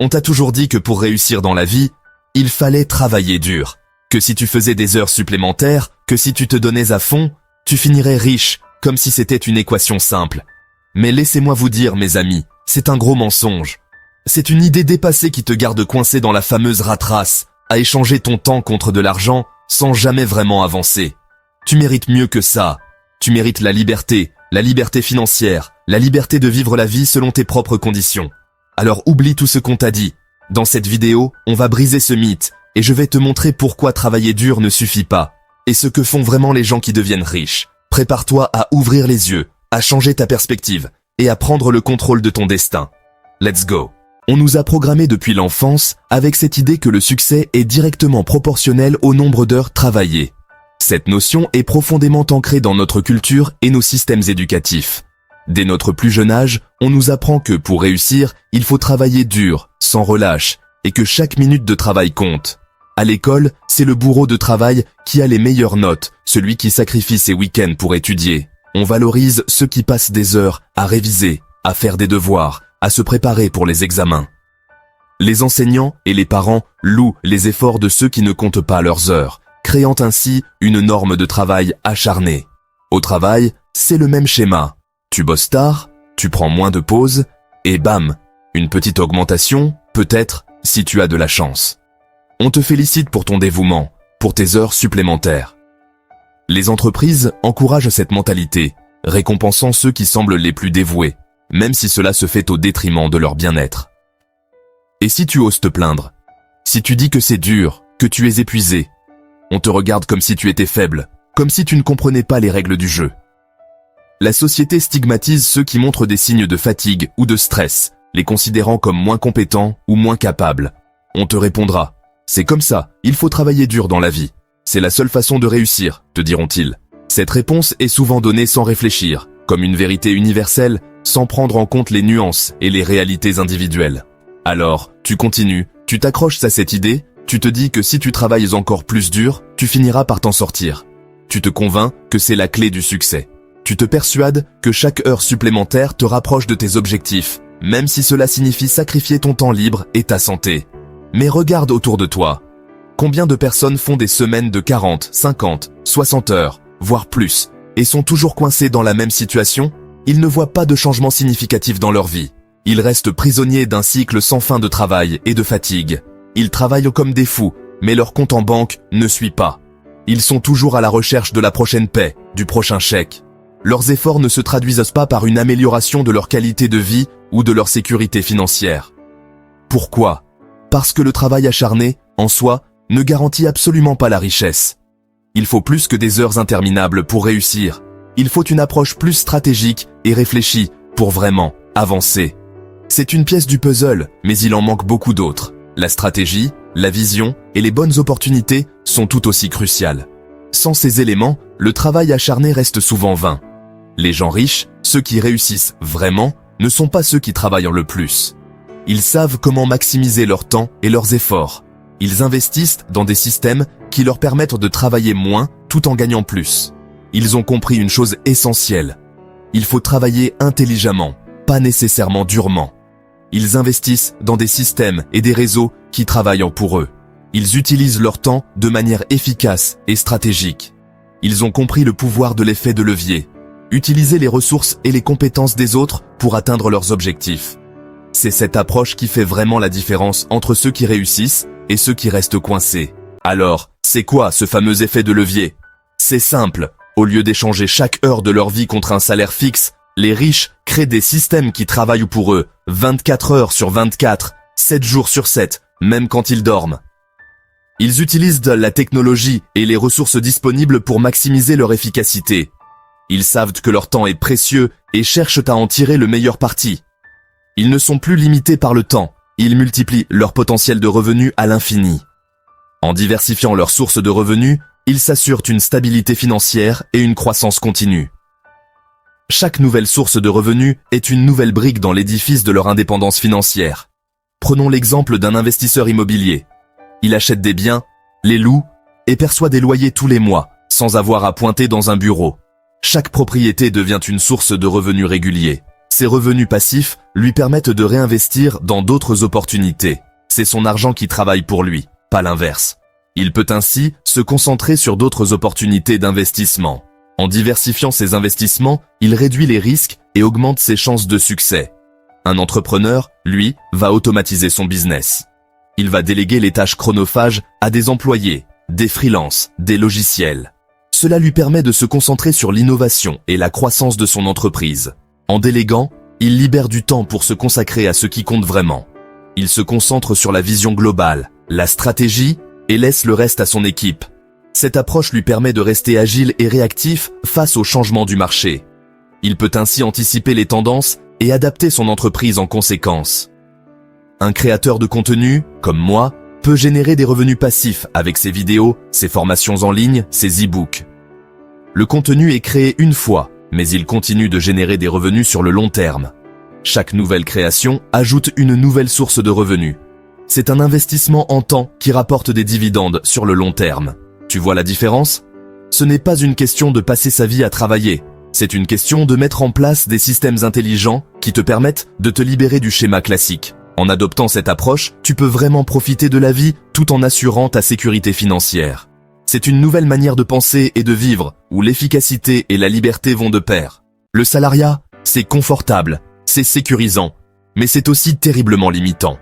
On t'a toujours dit que pour réussir dans la vie, il fallait travailler dur. Que si tu faisais des heures supplémentaires, que si tu te donnais à fond, tu finirais riche, comme si c'était une équation simple. Mais laissez-moi vous dire, mes amis, c'est un gros mensonge. C'est une idée dépassée qui te garde coincé dans la fameuse rat race, à échanger ton temps contre de l'argent sans jamais vraiment avancer. Tu mérites mieux que ça. Tu mérites la liberté financière, la liberté de vivre la vie selon tes propres conditions. Alors oublie tout ce qu'on t'a dit. Dans cette vidéo, on va briser ce mythe, et je vais te montrer pourquoi travailler dur ne suffit pas, et ce que font vraiment les gens qui deviennent riches. Prépare-toi à ouvrir les yeux, à changer ta perspective, et à prendre le contrôle de ton destin. Let's go. On nous a programmé depuis l'enfance avec cette idée que le succès est directement proportionnel au nombre d'heures travaillées. Cette notion est profondément ancrée dans notre culture et nos systèmes éducatifs. Dès notre plus jeune âge, on nous apprend que pour réussir, il faut travailler dur, sans relâche, et que chaque minute de travail compte. À l'école, c'est le bourreau de travail qui a les meilleures notes, celui qui sacrifie ses week-ends pour étudier. On valorise ceux qui passent des heures à réviser, à faire des devoirs, à se préparer pour les examens. Les enseignants et les parents louent les efforts de ceux qui ne comptent pas leurs heures, créant ainsi une norme de travail acharnée. Au travail, c'est le même schéma. Tu bosses tard, tu prends moins de pauses, et bam, une petite augmentation, peut-être, si tu as de la chance. On te félicite pour ton dévouement, pour tes heures supplémentaires. Les entreprises encouragent cette mentalité, récompensant ceux qui semblent les plus dévoués, même si cela se fait au détriment de leur bien-être. Et si tu oses te plaindre, si tu dis que c'est dur, que tu es épuisé, on te regarde comme si tu étais faible, comme si tu ne comprenais pas les règles du jeu. La société stigmatise ceux qui montrent des signes de fatigue ou de stress, les considérant comme moins compétents ou moins capables. On te répondra, c'est comme ça, il faut travailler dur dans la vie. C'est la seule façon de réussir, te diront-ils. Cette réponse est souvent donnée sans réfléchir, comme une vérité universelle, sans prendre en compte les nuances et les réalités individuelles. Alors, tu continues, tu t'accroches à cette idée, tu te dis que si tu travailles encore plus dur, tu finiras par t'en sortir. Tu te convaincs que c'est la clé du succès. Tu te persuades que chaque heure supplémentaire te rapproche de tes objectifs, même si cela signifie sacrifier ton temps libre et ta santé. Mais regarde autour de toi. Combien de personnes font des semaines de 40, 50, 60 heures, voire plus, et sont toujours coincées dans la même situation? Ils ne voient pas de changement significatif dans leur vie. Ils restent prisonniers d'un cycle sans fin de travail et de fatigue. Ils travaillent comme des fous, mais leur compte en banque ne suit pas. Ils sont toujours à la recherche de la prochaine paie, du prochain chèque. Leurs efforts ne se traduisent pas par une amélioration de leur qualité de vie ou de leur sécurité financière. Pourquoi? Parce que le travail acharné, en soi, ne garantit absolument pas la richesse. Il faut plus que des heures interminables pour réussir. Il faut une approche plus stratégique et réfléchie pour vraiment avancer. C'est une pièce du puzzle, mais il en manque beaucoup d'autres. La stratégie, la vision et les bonnes opportunités sont tout aussi cruciales. Sans ces éléments, le travail acharné reste souvent vain. Les gens riches, ceux qui réussissent vraiment, ne sont pas ceux qui travaillent le plus. Ils savent comment maximiser leur temps et leurs efforts. Ils investissent dans des systèmes qui leur permettent de travailler moins tout en gagnant plus. Ils ont compris une chose essentielle. Il faut travailler intelligemment, pas nécessairement durement. Ils investissent dans des systèmes et des réseaux qui travaillent pour eux. Ils utilisent leur temps de manière efficace et stratégique. Ils ont compris le pouvoir de l'effet de levier. Utiliser les ressources et les compétences des autres pour atteindre leurs objectifs. C'est cette approche qui fait vraiment la différence entre ceux qui réussissent et ceux qui restent coincés. Alors, c'est quoi ce fameux effet de levier? C'est simple. Au lieu d'échanger chaque heure de leur vie contre un salaire fixe, les riches créent des systèmes qui travaillent pour eux 24 heures sur 24, 7 jours sur 7, même quand ils dorment. Ils utilisent la technologie et les ressources disponibles pour maximiser leur efficacité. Ils savent que leur temps est précieux et cherchent à en tirer le meilleur parti. Ils ne sont plus limités par le temps, ils multiplient leur potentiel de revenus à l'infini. En diversifiant leurs sources de revenus, ils s'assurent une stabilité financière et une croissance continue. Chaque nouvelle source de revenus est une nouvelle brique dans l'édifice de leur indépendance financière. Prenons l'exemple d'un investisseur immobilier. Il achète des biens, les loue et perçoit des loyers tous les mois, sans avoir à pointer dans un bureau. Chaque propriété devient une source de revenus réguliers. Ces revenus passifs lui permettent de réinvestir dans d'autres opportunités. C'est son argent qui travaille pour lui, pas l'inverse. Il peut ainsi se concentrer sur d'autres opportunités d'investissement. En diversifiant ses investissements, il réduit les risques et augmente ses chances de succès. Un entrepreneur, lui, va automatiser son business. Il va déléguer les tâches chronophages à des employés, des freelances, des logiciels. Cela lui permet de se concentrer sur l'innovation et la croissance de son entreprise. En déléguant, il libère du temps pour se consacrer à ce qui compte vraiment. Il se concentre sur la vision globale, la stratégie, et laisse le reste à son équipe. Cette approche lui permet de rester agile et réactif face aux changements du marché. Il peut ainsi anticiper les tendances et adapter son entreprise en conséquence. Un créateur de contenu, comme moi, peut générer des revenus passifs avec ses vidéos, ses formations en ligne, ses e-books. Le contenu est créé une fois, mais il continue de générer des revenus sur le long terme. Chaque nouvelle création ajoute une nouvelle source de revenus. C'est un investissement en temps qui rapporte des dividendes sur le long terme. Tu vois la différence? Ce n'est pas une question de passer sa vie à travailler. C'est une question de mettre en place des systèmes intelligents qui te permettent de te libérer du schéma classique. En adoptant cette approche, tu peux vraiment profiter de la vie tout en assurant ta sécurité financière. C'est une nouvelle manière de penser et de vivre, où l'efficacité et la liberté vont de pair. Le salariat, c'est confortable, c'est sécurisant, mais c'est aussi terriblement limitant.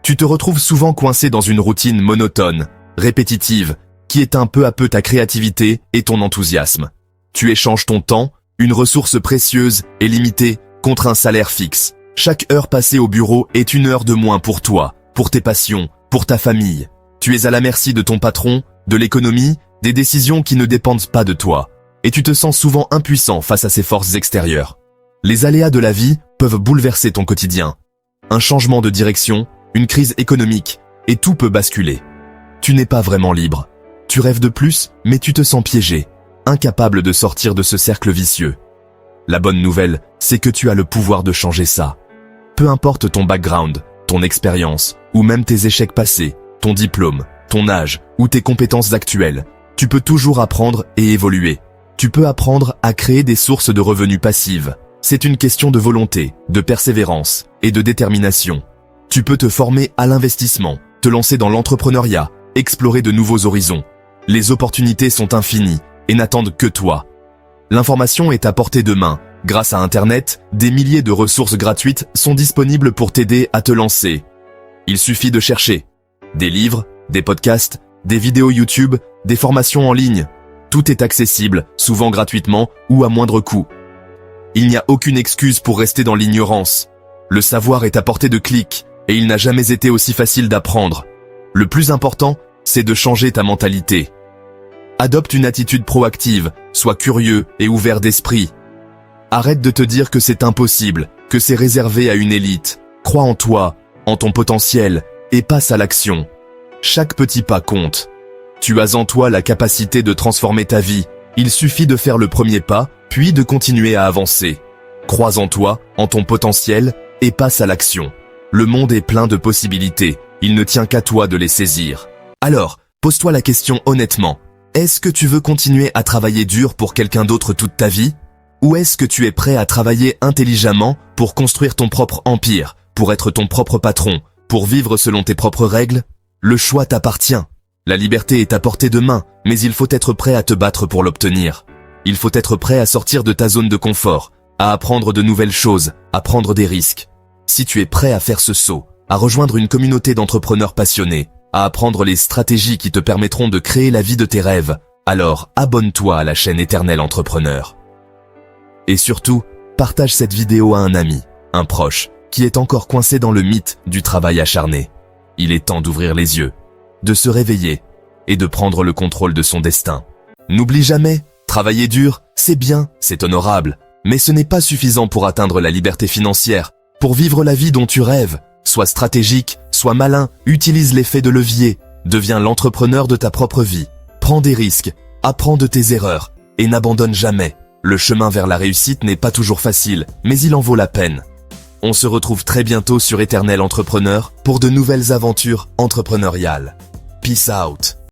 Tu te retrouves souvent coincé dans une routine monotone, répétitive, qui éteint peu à peu ta créativité et ton enthousiasme. Tu échanges ton temps, une ressource précieuse et limitée, contre un salaire fixe. Chaque heure passée au bureau est une heure de moins pour toi, pour tes passions, pour ta famille. Tu es à la merci de ton patron, de l'économie, des décisions qui ne dépendent pas de toi. Et tu te sens souvent impuissant face à ces forces extérieures. Les aléas de la vie peuvent bouleverser ton quotidien. Un changement de direction, une crise économique, et tout peut basculer. Tu n'es pas vraiment libre. Tu rêves de plus, mais tu te sens piégé, incapable de sortir de ce cercle vicieux. La bonne nouvelle, c'est que tu as le pouvoir de changer ça. Peu importe ton background, ton expérience, ou même tes échecs passés, ton diplôme, ton âge ou tes compétences actuelles, tu peux toujours apprendre et évoluer. Tu peux apprendre à créer des sources de revenus passives. C'est une question de volonté, de persévérance et de détermination. Tu peux te former à l'investissement, te lancer dans l'entrepreneuriat, explorer de nouveaux horizons. Les opportunités sont infinies et n'attendent que toi. L'information est à portée de main. Grâce à Internet, des milliers de ressources gratuites sont disponibles pour t'aider à te lancer. Il suffit de chercher. Des livres, des podcasts, des vidéos YouTube, des formations en ligne. Tout est accessible, souvent gratuitement ou à moindre coût. Il n'y a aucune excuse pour rester dans l'ignorance. Le savoir est à portée de clic et il n'a jamais été aussi facile d'apprendre. Le plus important, c'est de changer ta mentalité. Adopte une attitude proactive, sois curieux et ouvert d'esprit. Arrête de te dire que c'est impossible, que c'est réservé à une élite. Crois en toi, en ton potentiel, et passe à l'action. Chaque petit pas compte. Tu as en toi la capacité de transformer ta vie. Il suffit de faire le premier pas, puis de continuer à avancer. Crois en toi, en ton potentiel, et passe à l'action. Le monde est plein de possibilités, il ne tient qu'à toi de les saisir. Alors, pose-toi la question honnêtement. Est-ce que tu veux continuer à travailler dur pour quelqu'un d'autre toute ta vie? Ou est-ce que tu es prêt à travailler intelligemment pour construire ton propre empire, pour être ton propre patron, pour vivre selon tes propres règles? Le choix t'appartient. La liberté est à portée de main, mais il faut être prêt à te battre pour l'obtenir. Il faut être prêt à sortir de ta zone de confort, à apprendre de nouvelles choses, à prendre des risques. Si tu es prêt à faire ce saut, à rejoindre une communauté d'entrepreneurs passionnés, à apprendre les stratégies qui te permettront de créer la vie de tes rêves, alors abonne-toi à la chaîne Éternel Entrepreneur. Et surtout, partage cette vidéo à un ami, un proche, qui est encore coincé dans le mythe du travail acharné. Il est temps d'ouvrir les yeux, de se réveiller et de prendre le contrôle de son destin. N'oublie jamais, travailler dur, c'est bien, c'est honorable, mais ce n'est pas suffisant pour atteindre la liberté financière, pour vivre la vie dont tu rêves. Sois stratégique, sois malin, utilise l'effet de levier, deviens l'entrepreneur de ta propre vie. Prends des risques, apprends de tes erreurs et n'abandonne jamais. Le chemin vers la réussite n'est pas toujours facile, mais il en vaut la peine. On se retrouve très bientôt sur Éternel Entrepreneur pour de nouvelles aventures entrepreneuriales. Peace out.